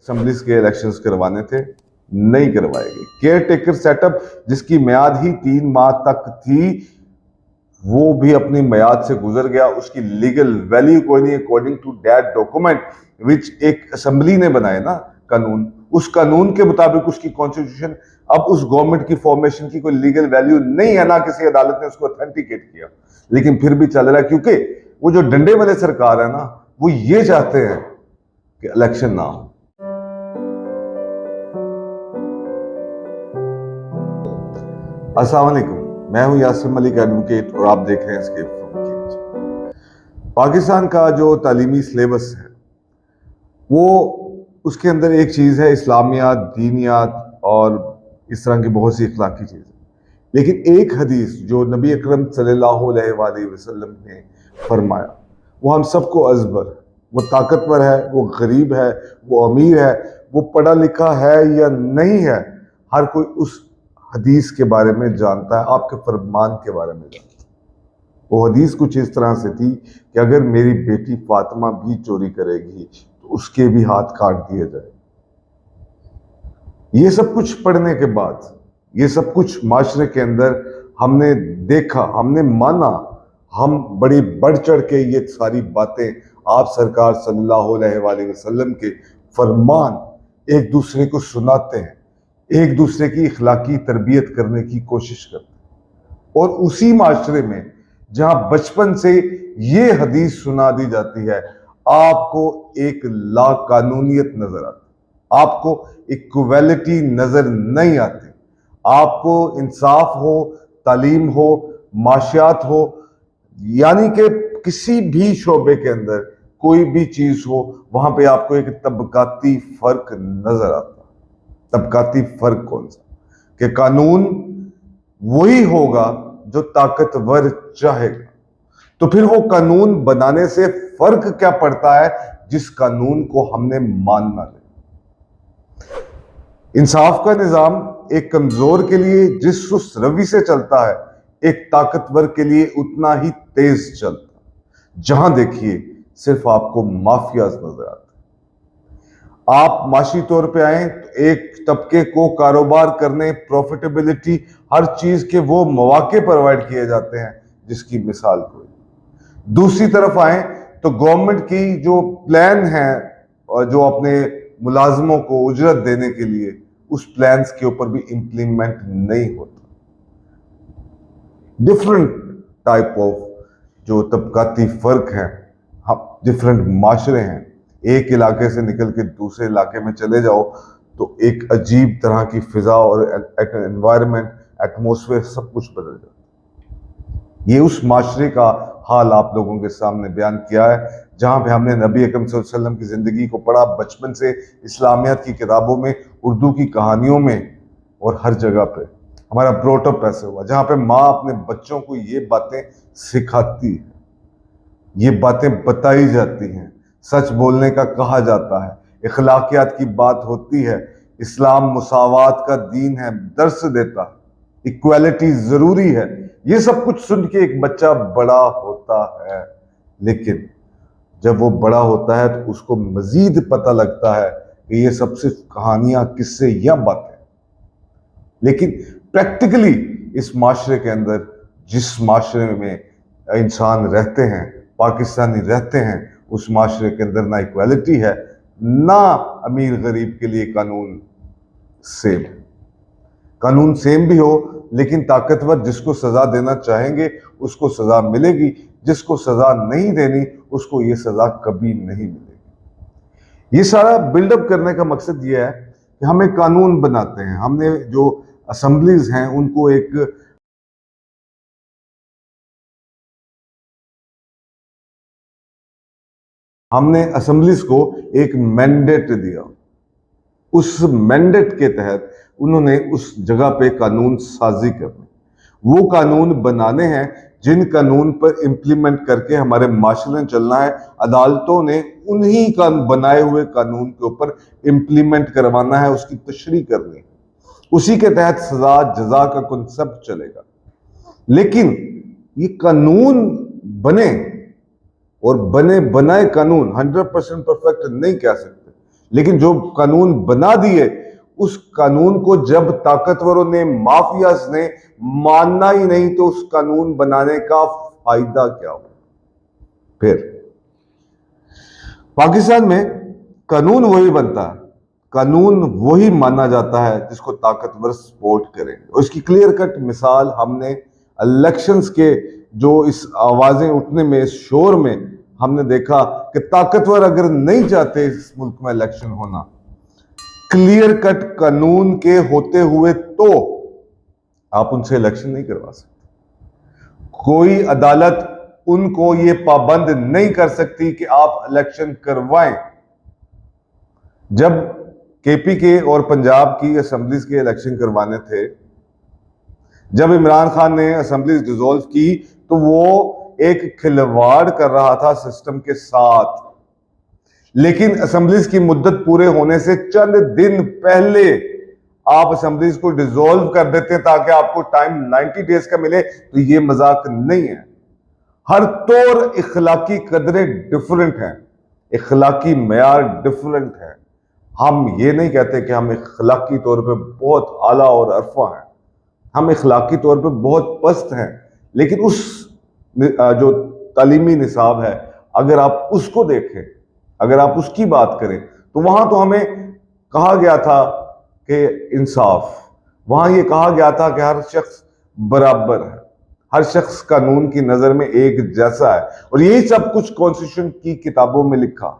Assemblies के elections करवाने थे, नहीं करवाए गए। केयर टेकर सेटअप जिसकी म्याद ही 3 माह तक थी, वो भी अपनी म्याद से गुजर गया। उसकी लीगल वैल्यू कोई नहीं। According to that document which एक असेंबली ने बनाए ना कानून, उस कानून के मुताबिक उसकी कॉन्स्टिट्यूशन, अब उस गवर्नमेंट की फॉर्मेशन की कोई लीगल वैल्यू नहीं है, ना किसी अदालत ने उसको ऑथेंटिकेट किया, लेकिन फिर भी चल रहा है। क्योंकि वो जो डंडे वाले सरकार है ना, वो ये चाहते हैं कि इलेक्शन ना हो। अस्सलाम वालेकुम, मैं हूं यासिर मलिक एडवोकेट और आप देख रहे हैं एस्केप फ्रॉम केज। पाकिस्तान का जो तालीमी सिलेबस है, वो उसके अंदर एक चीज़ है इस्लामियात, दीनियात और इस तरह की बहुत सी इखलाकी चीज़ें। लेकिन एक हदीस जो नबी अकरम सल्लल्लाहु अलैहि वसल्लम ने फरमाया, वो हम सबको अज़बर है। वो ताकतवर है, वो गरीब है, वो अमीर है, वो पढ़ा लिखा है या नहीं है, हर कोई उस हदीस के बारे में जानता है, आपके फरमान के बारे में जानता है। वो हदीस कुछ इस तरह से थी कि अगर मेरी बेटी फातिमा भी चोरी करेगी तो उसके भी हाथ काट दिए जाए। ये सब कुछ पढ़ने के बाद, ये सब कुछ माशरे के अंदर हमने देखा, हमने माना, हम बड़ी बढ़ चढ़ के ये सारी बातें आप सरकार सल्लल्लाहु अलैहि वसल्लम के फरमान एक दूसरे को सुनाते हैं, एक दूसरे की इखलाकी तरबियत करने की कोशिश करते हैं। और उसी माशरे में जहां बचपन से ये हदीस सुना दी जाती है, आपको एक लाकानूनियत नजर आती, आपको इक्वालिटी नजर नहीं आती, आपको इंसाफ हो, तालीम हो, माशियात हो, यानी कि किसी भी शोबे के अंदर कोई भी चीज हो, वहां पे आपको एक तबकाती फर्क नजर आता। तबकाती फर्क कौन सा? कि कानून वही होगा जो ताकतवर चाहेगा। तो फिर वो कानून बनाने से फर्क क्या पड़ता है जिस कानून को हमने मानना ले। इंसाफ का निजाम एक कमजोर के लिए जिस सुस्त रवि से चलता है, एक ताकतवर के लिए उतना ही तेज चलता। जहां देखिए सिर्फ आपको माफियाज नजर आते। आप माशी तौर पे आए तो एक तबके को कारोबार करने, प्रॉफिटेबिलिटी, हर चीज के वो मौके प्रोवाइड किए जाते हैं जिसकी मिसाल कोई। दूसरी तरफ आए तो गवर्नमेंट की जो प्लान है और जो अपने मुलाजमों को उजरत देने के लिए, उस प्लान्स के ऊपर भी इंप्लीमेंट नहीं होता। डिफरेंट टाइप ऑफ जो तबकाती फर्क है, हम डिफरेंट माशरे हैं। एक इलाके से निकल के दूसरे इलाके में चले जाओ तो एक अजीब तरह की फिजा और एनवायरनमेंट, एटमॉस्फेयर सब कुछ बदल जाता है। ये उस माशरे का हाल आप लोगों के सामने बयान किया है, जहां पे हमने नबी अकरम सल्लल्लाहु अलैहि वसल्लम की जिंदगी को पढ़ा, बचपन से इस्लामियात की किताबों में, उर्दू की कहानियों में, और हर जगह पे हमारा ब्रोटअप ऐसे हुआ, जहां पे माँ अपने बच्चों को ये बातें सिखाती है, ये बातें बताई जाती हैं, सच बोलने का कहा जाता है, इखलाकियात की बात होती है, इस्लाम मुसावात का दीन है, दर्स देता है, इक्वालिटी जरूरी है। ये सब कुछ सुन के एक बच्चा बड़ा होता है, लेकिन जब वो बड़ा होता है तो उसको मजीद पता लगता है कि ये सब सिर्फ कहानियां, किस्से या बातें। लेकिन प्रैक्टिकली इस माशरे के अंदर, जिस माशरे में इंसान रहते हैं, पाकिस्तानी रहते हैं, उस माशरे के अंदर ना इक्वालिटी है, ना अमीर गरीब के लिए कानून सेम। कानून सेम भी हो, लेकिन ताकतवर जिसको सजा देना चाहेंगे उसको सजा मिलेगी, जिसको सजा नहीं देनी उसको ये सजा कभी नहीं मिलेगी। ये सारा बिल्डअप करने का मकसद ये है कि हम एक कानून बनाते हैं। हमने जो असेंबलीज हैं उनको हमने असेंबलीज को एक मैंडेट दिया। उस मैंडेट के तहत उन्होंने उस जगह पे कानून साजी करनी, वो कानून बनाने हैं जिन कानून पर इंप्लीमेंट करके हमारे माशरे में चलना है। अदालतों ने उन्हीं का बनाए हुए कानून के ऊपर इंप्लीमेंट करवाना है, उसकी तशरीह करनी है, उसी के तहत सजा जजा का कॉन्सेप्ट चलेगा। लेकिन ये कानून बने, और बने बनाए कानून 100% परफेक्ट नहीं कह सकते, लेकिन जो कानून बना दिए, उस कानून को जब ताकतवरों ने, माफियाज ने मानना ही नहीं, तो उस कानून बनाने का फायदा क्या हो? फिर पाकिस्तान में कानून वही बनता है, कानून वही माना जाता है जिसको ताकतवर सपोर्ट करेंगे। और इसकी क्लियर कट मिसाल हमने इलेक्शंस के जो इस आवाजें उठने में, इस शोर में हमने देखा कि ताकतवर अगर नहीं चाहते इस मुल्क में इलेक्शन होना, क्लियर कट कानून के होते हुए, तो आप उनसे इलेक्शन नहीं करवा सकते। कोई अदालत उनको ये पाबंद नहीं कर सकती कि आप इलेक्शन करवाएं। जब केपी के और पंजाब की असेंबलीज के इलेक्शन करवाने थे, जब इमरान खान ने असेंबलीज डिसॉल्व की, तो वो एक खिलवाड़ कर रहा था सिस्टम के साथ। लेकिन असेंबलीज की मुद्दत पूरे होने से चंद दिन पहले आप असेंबलीज को डिसॉल्व कर देते ताकि आपको टाइम 90 डेज का मिले, तो ये मजाक नहीं है। हर तौर इखलाकी कदरें डिफरेंट हैं, इखलाकी मेयार डिफरेंट है। हम ये नहीं कहते कि हम इखलाकी तौर पे बहुत आला और अरफा हैं, हम इखलाकी तौर पे बहुत पस्त हैं। लेकिन उस जो तालीमी निसाब है, अगर आप उसको देखें, अगर आप उसकी बात करें, तो वहां तो हमें कहा गया था कि इंसाफ, वहां ये कहा गया था कि हर शख्स बराबर है, हर शख्स कानून की नजर में एक जैसा है। और यही सब कुछ कॉन्स्टिट्यूशन की किताबों में लिखा।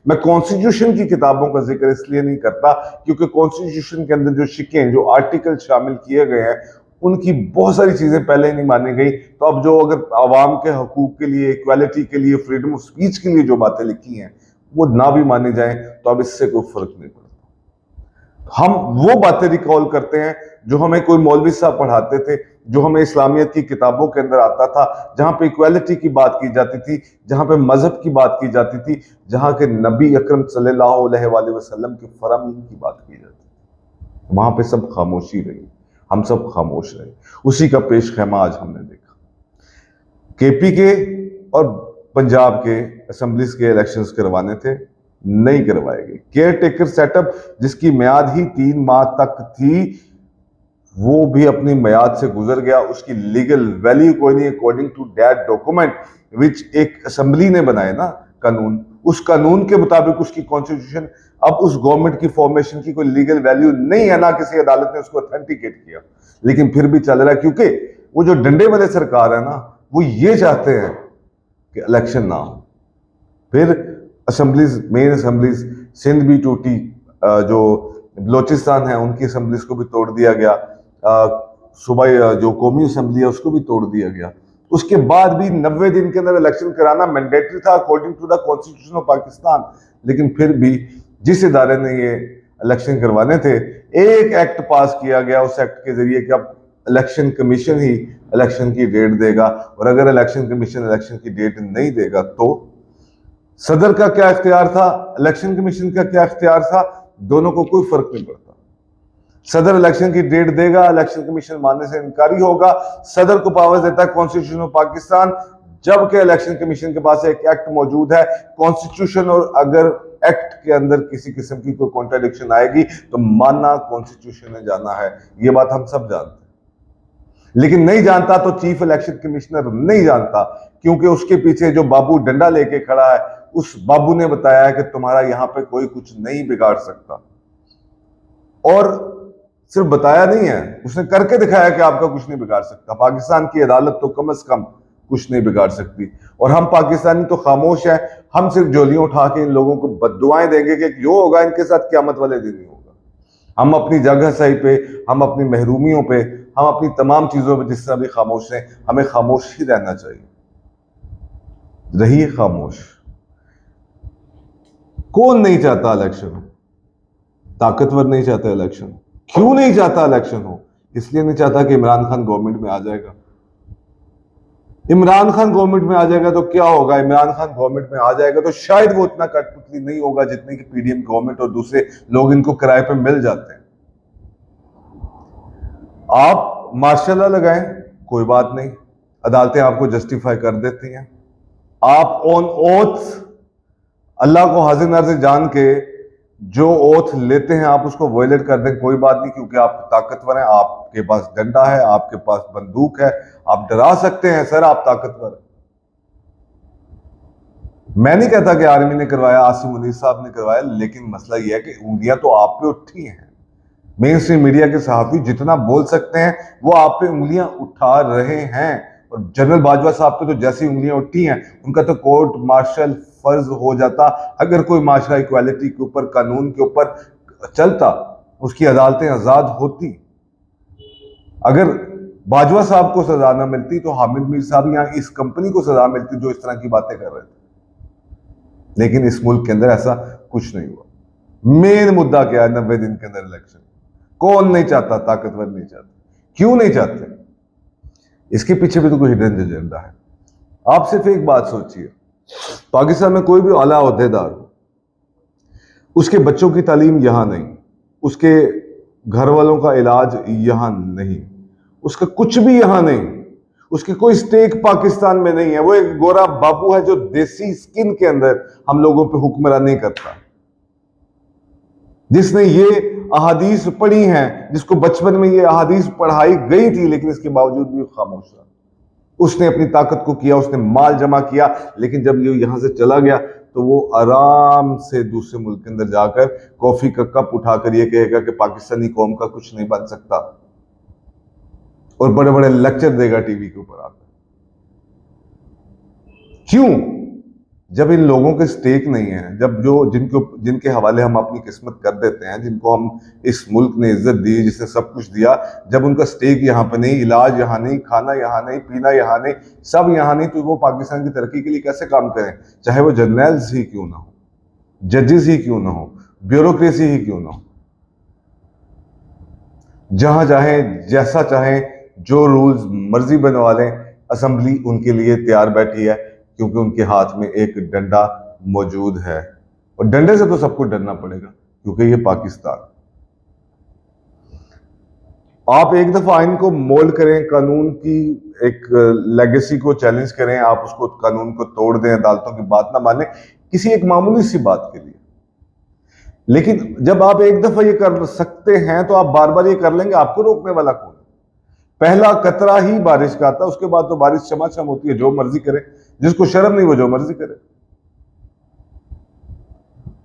मैं कॉन्स्टिट्यूशन की किताबों का जिक्र इसलिए नहीं करता क्योंकि कॉन्स्टिट्यूशन के अंदर जो शिकें, जो आर्टिकल शामिल किए गए हैं, उनकी बहुत सारी चीजें पहले नहीं मानी गई। तो अब जो अगर आवाम के हकूक के लिए, इक्वालिटी के लिए, फ्रीडम ऑफ स्पीच के लिए जो बातें लिखी हैं, वो ना भी मानी जाएं, तो अब इससे कोई फर्क नहीं पड़ता। हम वो बातें रिकॉल करते हैं जो हमें कोई मौलवी साहब पढ़ाते थे, जो हमें इस्लामियत की किताबों के अंदर आता था, जहां पे इक्वालिटी की बात की जाती थी, जहां पे मजहब की बात की जाती थी, जहां के नबी अकरम सल्लल्लाहु अलैहि वसल्लम की फरामीन की बात की जाती थी। वहां पे सब खामोशी रही, हम सब खामोश रहे। उसी का पेश खैमा आज हमने देखा। केपी के और पंजाब के असेंबलीज के इलेक्शंस करवाने थे, नहीं करवाए गए। केयर टेकर सेटअप जिसकी मियाद ही 3 माह तक थी, वो भी अपनी मियाद से गुजर गया। उसकी लीगल वैल्यू कोई नहीं, according to that document which एक असेंबली ने बनाए ना कानून, उस कानून के मुताबिक उसकी कॉन्स्टिट्यूशन, अब उस गवर्नमेंट की फॉर्मेशन की कोई लीगल वैल्यू नहीं है, ना किसी अदालत ने उसको ऑथेंटिकेट किया, लेकिन फिर भी चल रहा है। क्योंकि वो जो डंडे वाले सरकार है ना, वो ये चाहते हैं कि इलेक्शन ना हो। फिर असेंबलीज, मेन असेंबलीज सिंध भी टूटी, जो बलोचिस्तान है उनकी असेंबलीज को भी तोड़ दिया गया, सूबाई जो कौमी असेंबली है उसको भी तोड़ दिया गया। उसके बाद भी 90 दिन के अंदर इलेक्शन कराना मैंडेटरी था according to the constitution of Pakistan. लेकिन फिर भी जिस इदारे ने ये इलेक्शन करवाने थे, एक एक्ट पास किया गया, उस एक्ट के जरिए कि अब इलेक्शन कमीशन ही इलेक्शन की डेट देगा, और अगर इलेक्शन कमीशन इलेक्शन की डेट नहीं देगा तो सदर का क्या इख्तियार था, इलेक्शन कमीशन का क्या इख्तियार था, दोनों को कोई फर्क नहीं पड़ता। सदर इलेक्शन की डेट देगा, इलेक्शन कमीशन मानने से इनकारी होगा, सदर को पावर देता है कॉन्स्टिट्यूशन ऑफ पाकिस्तान, जबकि इलेक्शन कमीशन के पास एक एक्ट मौजूद है कॉन्स्टिट्यूशन, और अगर एक्ट के अंदर किसी किस्म की कोई कॉन्ट्राडिक्शन आएगी तो मानना कॉन्स्टिट्यूशन ने जाना है। ये बात हम सब जानते हैं, लेकिन नहीं जानता तो चीफ इलेक्शन कमिश्नर नहीं जानता, क्योंकि उसके पीछे जो बाबू डंडा लेके खड़ा है, उस बाबू ने बताया है कि तुम्हारा यहां पे कोई कुछ नहीं बिगाड़ सकता। और सिर्फ बताया नहीं है, उसने करके दिखाया कि आपका कुछ नहीं बिगाड़ सकता। पाकिस्तान की अदालत तो कम से कम कुछ नहीं बिगाड़ सकती, और हम पाकिस्तानी तो खामोश हैं। हम सिर्फ झोलियां उठा के इन लोगों को बद्दुआएं देंगे कि जो होगा इनके साथ क़यामत वाले दिन ही होगा। हम अपनी जगह सही पे, हम अपनी महरूमियों पे, हम अपनी तमाम चीजों पे जिस तरह भी खामोश हैं, हमें खामोश ही रहना चाहिए। रहिए खामोश। कौन नहीं चाहता इलेक्शन हो? ताकतवर नहीं चाहता इलेक्शन। क्यों नहीं चाहता इलेक्शन हो? इसलिए नहीं चाहता कि इमरान खान गवर्नमेंट में आ जाएगा। इमरान खान गवर्नमेंट में आ जाएगा तो क्या होगा? इमरान खान गवर्नमेंट में आ जाएगा तो शायद वो इतना कठपुतली नहीं होगा जितने की पीडीएम गवर्नमेंट और दूसरे लोग इनको किराए पे मिल जाते हैं। आप मार्शल लगाएं, कोई बात नहीं, अदालतें आपको जस्टिफाई कर देती हैं। आप ऑन ओथ अल्लाह को हाजिर नाज़िर जान के जो ओथ लेते हैं आप उसको वायलेट कर दें, कोई बात नहीं, क्योंकि आप ताकतवर हैं, आपके पास डंडा है, आपके पास बंदूक है, आप डरा सकते हैं सर, आप ताकतवर हैं। मैं नहीं कहता कि आर्मी ने करवाया, आसिम मुनीर साहब ने करवाया, लेकिन मसला यह है कि उंगलियां तो आप पे उठी हैं। मेन स्ट्रीम मीडिया के सहाफी जितना बोल सकते हैं वो आप पे उंगलियां उठा रहे हैं। और जनरल बाजवा साहब पे तो जैसी उंगलियां उठी हैं, उनका तो कोर्ट मार्शल फर्ज हो जाता। अगर कोई माशरा इक्वालिटी के ऊपर, कानून के ऊपर चलता, उसकी अदालतें आजाद होती। अगर बाजवा साहब को सजा ना मिलती तो हामिद मीर साहब या इस कंपनी को सजा मिलती जो इस तरह की बातें कर रहे थे। लेकिन इस मुल्क के अंदर ऐसा कुछ नहीं हुआ। मेन मुद्दा क्या है? 90 दिन के अंदर इलेक्शन। कौन नहीं चाहता? ताकतवर नहीं चाहते। क्यों नहीं चाहते? इसके पीछे भी तो कोई हिडन एजेंडा है। आप सिर्फ एक बात सोचिए, पाकिस्तान में कोई भी आला ओहदेदार हो, उसके बच्चों की तालीम यहां नहीं, उसके घर वालों का इलाज यहां नहीं, उसका कुछ भी यहां नहीं, उसकी कोई स्टेक पाकिस्तान में नहीं है। वो एक गोरा बाबू है जो देसी स्किन के अंदर हम लोगों पे हुक्मरानी करता है, जिसने ये अहादीस पढ़ी हैं, जिसको बचपन में ये अहादीस पढ़ाई गई थी, लेकिन इसके बावजूद भी खामोश रहा। उसने अपनी ताकत को किया, उसने माल जमा किया, लेकिन जब ये यहां से चला गया तो वो आराम से दूसरे मुल्क के अंदर जाकर कॉफी का कप उठाकर ये कहेगा कि पाकिस्तानी कौम का कुछ नहीं बन सकता, और बड़े बड़े लेक्चर देगा टीवी के ऊपर आकर। क्यों? जब इन लोगों के स्टेक नहीं है, जब जिनके हवाले हम अपनी किस्मत कर देते हैं, जिनको हम इस मुल्क ने इज्जत दी, जिसने सब कुछ दिया, जब उनका स्टेक यहाँ पे नहीं, इलाज यहाँ नहीं, खाना यहाँ नहीं, पीना यहाँ नहीं, सब यहाँ नहीं, तो वो पाकिस्तान की तरक्की के लिए कैसे काम करें? चाहे वो जर्नल्स ही क्यों ना हो, जजेस ही क्यों ना हो, ब्यूरोक्रेसी ही क्यों ना हो। जहां चाहे, जैसा चाहे, जो रूल्स मर्जी बनवा लें, असेंबली उनके लिए तैयार बैठी है, क्योंकि उनके हाथ में एक डंडा मौजूद है। और डंडे से तो सबको डरना पड़ेगा, क्योंकि ये पाकिस्तान। आप एक दफा इनको मोल्ड करें, कानून की एक लेगेसी को चैलेंज करें, आप उसको, कानून को तोड़ दें, अदालतों की बात ना माने किसी एक मामूली सी बात के लिए। लेकिन जब आप एक दफा ये कर सकते हैं तो आप बार बार ये कर लेंगे, आपको रोकने वाला कौन? पहला कतरा ही बारिश का आता, उसके बाद तो बारिश छमाछम होती है, जो मर्जी करे, जिसको शर्म नहीं वो जो मर्जी करे।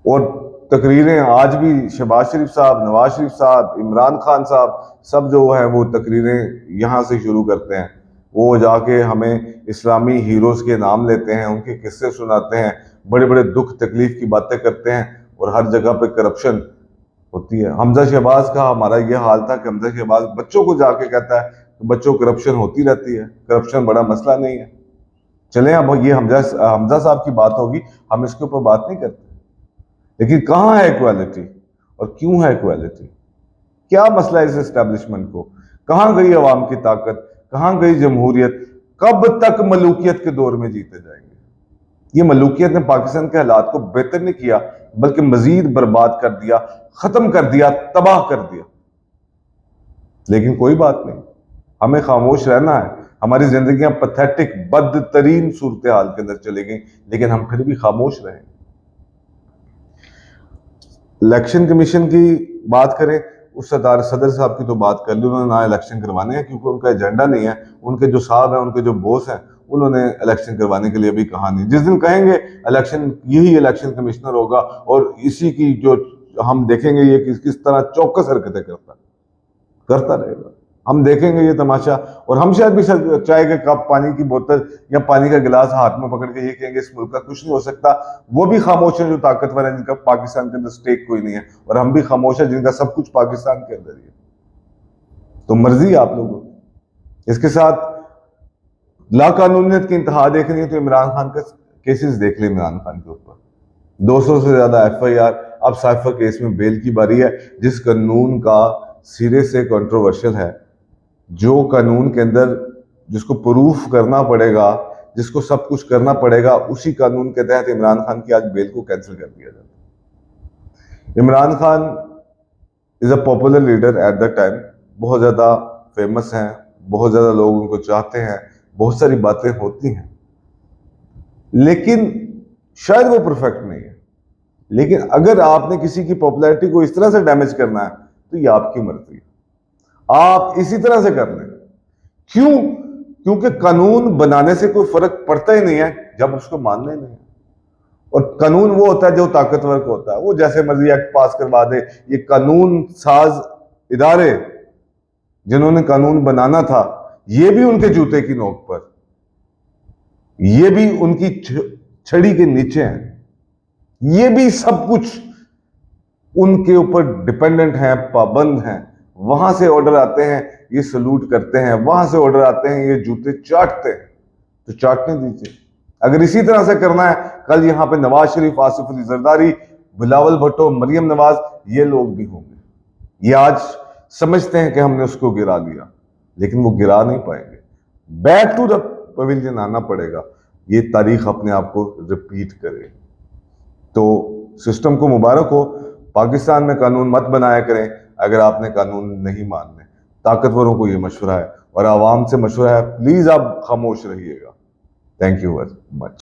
और तकरीरें आज भी शहबाज शरीफ साहब, नवाज शरीफ साहब, इमरान खान साहब, सब जो है वो तकरीरें यहां से शुरू करते हैं। वो जाके हमें इस्लामी हीरोज के नाम लेते हैं, उनके किस्से सुनाते हैं, बड़े बड़े दुख तकलीफ की बातें करते हैं, और हर जगह पे करप्शन होती है। हमजा शहबाज का हमारा यह हाल था कि हमजा शहबाज बच्चों को जाके कहता है कि बच्चों करप्शन होती रहती है, करप्शन बड़ा मसला नहीं है। चलें, अब ये हमजा साहब की बात होगी, हम इसके ऊपर बात नहीं करते। लेकिन कहाँ है इक्वालिटी, और क्यों है इक्वालिटी? क्या मसला है इस एस्टेब्लिशमेंट को? कहाँ गई अवाम की ताकत? कहाँ गई जमहूरियत? कब तक मलूकियत के दौर में जीते जाएंगे? ये मलूकियत ने पाकिस्तान के हालात को बेहतर नहीं किया, बल्कि मजीद बर्बाद कर दिया, खत्म कर दिया, तबाह कर दिया। लेकिन कोई बात नहीं, हमें खामोश रहना है। हमारी जिंदगियां पैथेटिक, बदतरीन सूरत हाल के अंदर चली गई, लेकिन हम फिर भी खामोश रहे। इलेक्शन कमीशन की बात करें, उस सदर साहब की तो बात कर ली, उन्होंने ना इलेक्शन करवाने हैं, क्योंकि उनका एजेंडा नहीं है। उनके जो साहब हैं, उनके जो बॉस हैं, उन्होंने इलेक्शन करवाने के लिए भी कहा नहीं। जिस दिन कहेंगे इलेक्शन, यही इलेक्शन कमिश्नर होगा, और इसी की जो हम देखेंगे ये किस तरह चौकस हरकतें करता रहेगा, हम देखेंगे ये तमाशा। और हम शायद भी चाय के कप, पानी की बोतल या पानी का गिलास हाथ में पकड़ के ये कहेंगे इस मुल्क का कुछ नहीं हो सकता। वो भी खामोश है जो ताकतवर है, जिनका पाकिस्तान के अंदर स्टेक कोई नहीं है, और हम भी खामोश है जिनका सब कुछ पाकिस्तान के अंदर ही है। तो मर्जी है आप लोगों की। इसके साथ लाकानूनियत की इंतहा देखनी है तो इमरान खान का केसेस देख ले। इमरान खान के ऊपर 200 से ज्यादा FIR। अब साइफर केस में बेल की बारी है, जिस कानून का सिरे से कंट्रोवर्शियल है, जो कानून के अंदर जिसको प्रूफ करना पड़ेगा, जिसको सब कुछ करना पड़ेगा, उसी कानून के तहत इमरान खान की आज बेल को कैंसिल कर दिया जाता है। Imran Khan is a popular leader at the time, बहुत ज्यादा फेमस हैं, बहुत ज्यादा लोग उनको चाहते हैं, बहुत सारी बातें होती हैं, लेकिन शायद वो परफेक्ट नहीं है। लेकिन अगर आपने किसी की पॉपुलैरिटी को इस तरह से डैमेज करना है तो ये आपकी मर्जी है, आप इसी तरह से कर लें। क्यों? क्योंकि कानून बनाने से कोई फर्क पड़ता ही नहीं है जब उसको मानने नहीं है। और कानून वो होता है जो ताकतवर को होता है, वो जैसे मर्जी एक्ट पास करवा दे। ये कानून साज इदारे जिन्होंने कानून बनाना था, ये भी उनके जूते की नोक पर, ये भी उनकी छड़ी के नीचे हैं, ये भी सब कुछ उनके ऊपर डिपेंडेंट है, पाबंद हैं। वहां से ऑर्डर आते हैं, ये सलूट करते हैं, वहां से ऑर्डर आते हैं, ये जूते चाटते हैं। तो चाटने दीजिए। अगर इसी तरह से करना है, कल यहां पे नवाज शरीफ, आसिफ अली जरदारी, बिलावल भुट्टो, मरियम नवाज, ये लोग भी होंगे। ये आज समझते हैं कि हमने उसको गिरा दिया, लेकिन वो गिरा नहीं पाएंगे। बैक टू द पवेलियन आना पड़ेगा। ये तारीख अपने आप को रिपीट करे। तो सिस्टम को मुबारक हो। पाकिस्तान में कानून मत बनाया करें अगर आपने कानून नहीं मानने। ताकतवरों को ये मशवरा है और आवाम से मशवरा है, प्लीज आप खामोश रहिएगा। Thank you very much.